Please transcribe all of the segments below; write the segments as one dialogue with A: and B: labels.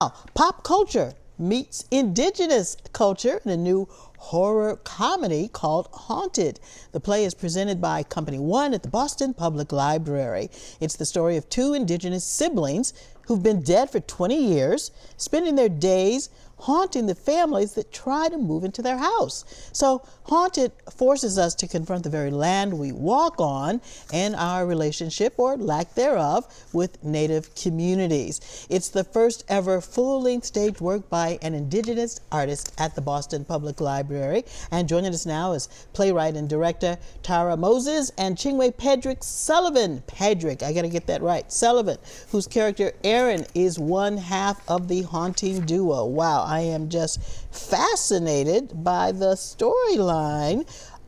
A: Pop culture meets indigenous culture in a new horror comedy called Haunted. The play is presented by Company One at the Boston Public Library. It's the story of two indigenous siblings who've been dead for 20 years, spending their days haunting the families that try to move into their house. So Haunted forces us to confront the very land we walk on and our relationship, or lack thereof, with Native communities. It's the first ever full-length stage work by an indigenous artist at the Boston Public Library. And joining us now is playwright and director Tara Moses and Chinwe Pedrick Sullivan. Pedrick, I gotta get that right, Sullivan, whose character Aaron is one half of the haunting duo. Wow, I am just fascinated by the storyline.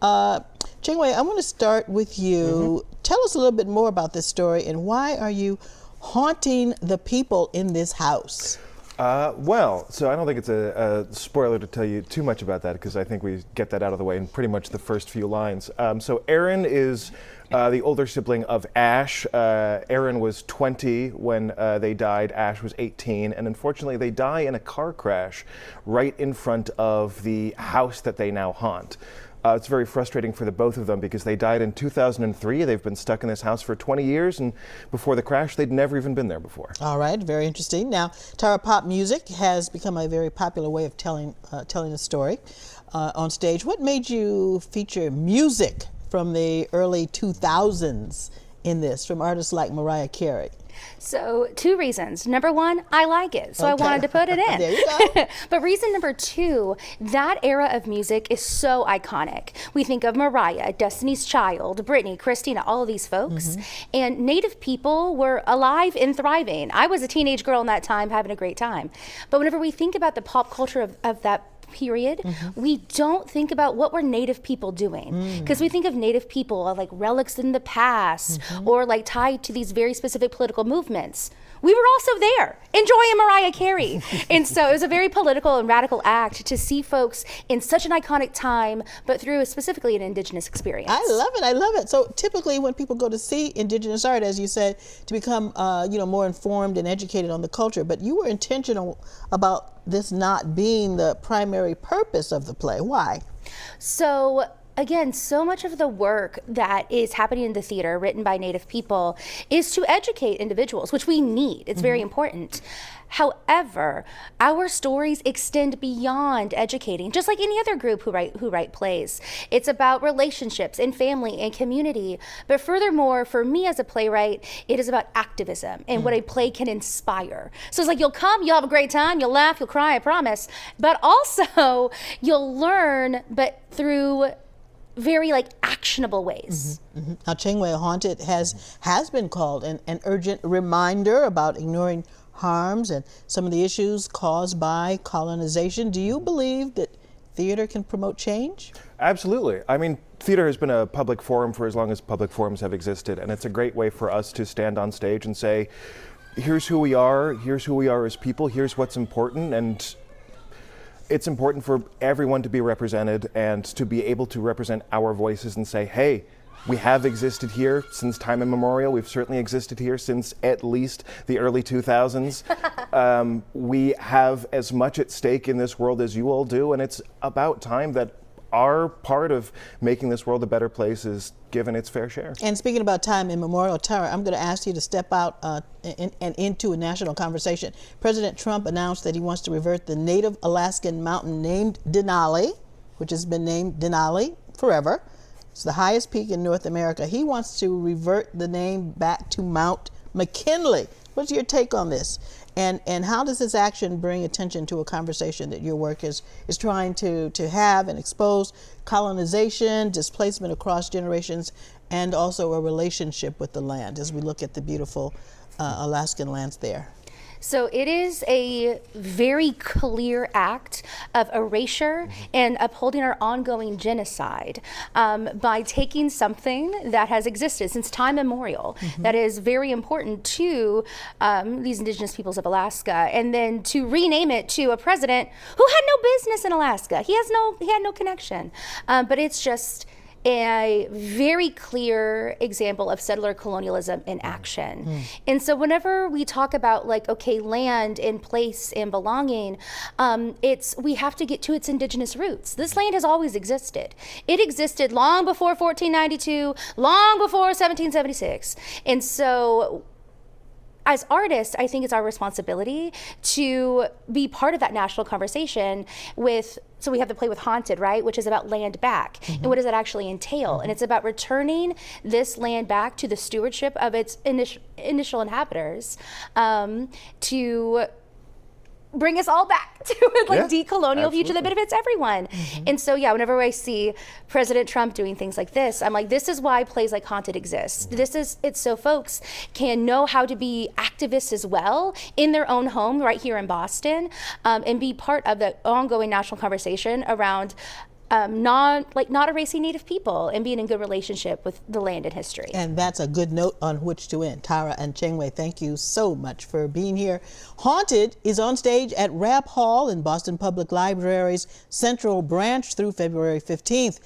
A: Chinwe, I want to start with you. Tell us a little bit more about this story and why are you haunting the people in this house?
B: Well, so I don't think it's a spoiler to tell you too much about that, because I think we get that out of the way in pretty much the first few lines. So Aaron is the older sibling of Ash. Aaron was 20 when they died. Ash was 18, and unfortunately they die in a car crash right in front of the house that they now haunt. It's very frustrating for the both of them because they died in 2003. They've been stuck in this house for 20 years, and before the crash, they'd never even been there before.
A: All right, very interesting. Now, Tara, pop music has become a very popular way of telling a story on stage. What made you feature music from the early 2000s in this, from artists like Mariah Carey?
C: So, two reasons. Number one, I like it, so okay. I wanted to put it in.
A: There you go.
C: But reason number two, that era of music is so iconic. We think of Mariah, Destiny's Child, Britney, Christina, all of these folks. And Native people were alive and thriving. I was a teenage girl in that time having a great time. But whenever we think about the pop culture of that period, we don't think about what were Native people doing, because we think of Native people like relics in the past or like tied to these very specific political movements. We were also there enjoying Mariah Carey. And so it was a very political and radical act to see folks in such an iconic time, but through specifically an indigenous experience.
A: I love it, I love it. So typically when people go to see indigenous art, as you said, to become more informed and educated on the culture, but you were intentional about this not being the primary purpose of the play. Why?
C: So again, so much of the work that is happening in the theater written by Native people is to educate individuals, which we need. It's very important. However, our stories extend beyond educating, just like any other group who write plays. It's about relationships and family and community. But furthermore, for me as a playwright, it is about activism and what a play can inspire. So it's like you'll come, you'll have a great time, you'll laugh, you'll cry, I promise. But also you'll learn, but through very actionable ways.
A: Now, Chinwe, Haunted has been called an urgent reminder about ignoring harms and some of the issues caused by colonization. Do you believe that theater can promote change?
B: Absolutely. I mean, theater has been a public forum for as long as public forums have existed, and it's a great way for us to stand on stage and say, here's who we are as people, here's what's important, and it's important for everyone to be represented and to be able to represent our voices and say, hey, we have existed here since time immemorial. We've certainly existed here since at least the early 2000s. We have as much at stake in this world as you all do, and it's about time that our part of making this world a better place is given its fair share.
A: And speaking about time immemorial, Tara, I'm going to ask you to step out and into a national conversation. President Trump announced that he wants to revert the native Alaskan mountain named Denali, which has been named Denali forever. It's the highest peak in North America. He wants to revert the name back to Mount McKinley. What's your take on this? And how does this action bring attention to a conversation that your work is trying to have and expose colonization, displacement across generations, and also a relationship with the land as we look at the beautiful Alaskan lands there?
C: So it is a very clear act of erasure and upholding our ongoing genocide by taking something that has existed since time immemorial, that is very important to these indigenous peoples of Alaska, and then to rename it to a president who had no business in Alaska. He had no connection. But it's just a very clear example of settler colonialism in action. And so whenever we talk about like, okay, land and place and belonging, we have to get to its indigenous roots. This land has always existed. It existed long before 1492, long before 1776. And so as artists, I think it's our responsibility to be part of that national conversation so we have to play with Haunted, right? Which is about land back. And what does that actually entail? And it's about returning this land back to the stewardship of its initial inhabitants, to bring us all back to a decolonial future that benefits everyone. And so, whenever I see President Trump doing things like this, I'm like, this is why plays like Haunted exist. It's so folks can know how to be activists as well in their own home right here in Boston, and be part of the ongoing national conversation around not erasing Native people and being in good relationship with the land and history.
A: And that's a good note on which to end. Tara and Cheng-Wei, thank you so much for being here. Haunted is on stage at Rapp Hall in Boston Public Library's Central Branch through February 15th.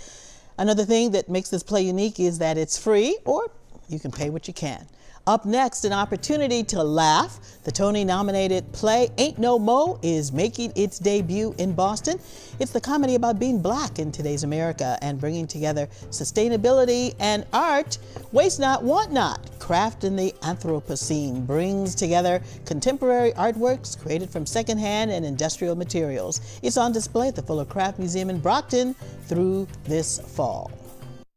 A: Another thing that makes this play unique is that it's free, or you can pay what you can. Up next, an opportunity to laugh. The Tony-nominated play Ain't No Mo is making its debut in Boston. It's the comedy about being Black in today's America and bringing together sustainability and art. Waste Not, Want Not. Craft in the Anthropocene brings together contemporary artworks created from secondhand and industrial materials. It's on display at the Fuller Craft Museum in Brockton through this fall.